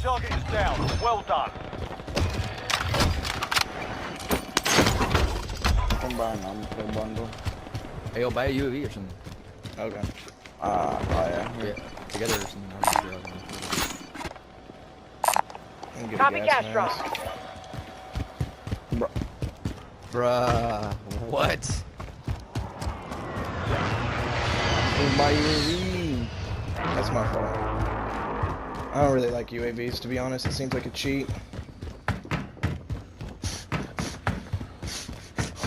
target is down. Well done. Không buying them for a bundle. Hey, yo, buy a UAV or something. Okay. Oh yeah. Yeah, together or something. I'm not sure. Copy gas drop. Bro. Bruh, what? Buy UAV. That's my fault. I don't really like UAVs, to be honest. It seems like a cheat.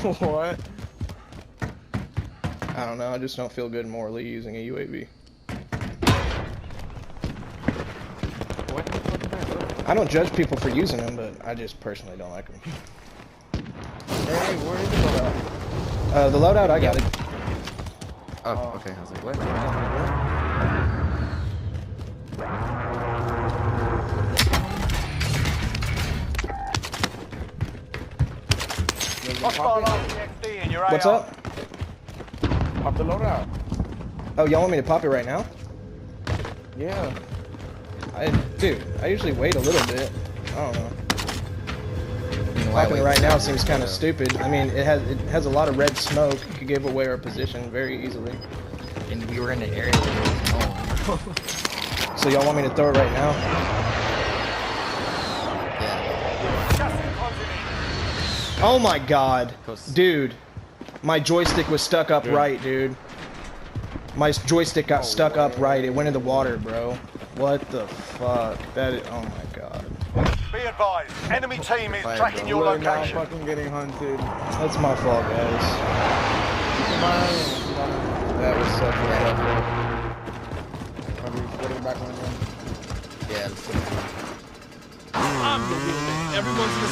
What? I don't know. I just don't feel good morally using a UAV. What the fuck is that, bro? I don't judge people for using them, but I just personally don't like them. Hey, where is the loadout? The loadout, I got it. Oh, okay. I was like, what? Hostile RCXD in your What's AR. up? Pop the loadout. Oh, y'all want me to pop it right now? Yeah. Dude, I usually wait a little bit. I don't know. Why Popping it wait? right now seems kind of stupid. I mean, it has a lot of red smoke. It could give away our position very easily. And we were in an area where there was no one. So y'all want me to throw it right now? Yeah. Oh my god. Close. Dude. My joystick was stuck upright, dude. My joystick got stuck upright. It went in the water, bro. What the fuck? That is, oh my god. Be advised, enemy team is Fire, tracking bro. your We're now location. fucking getting hunted. That's my fault, guys. That was such a Are we getting back on again? Yeah, let's go. I'm the real man. Everyone's in the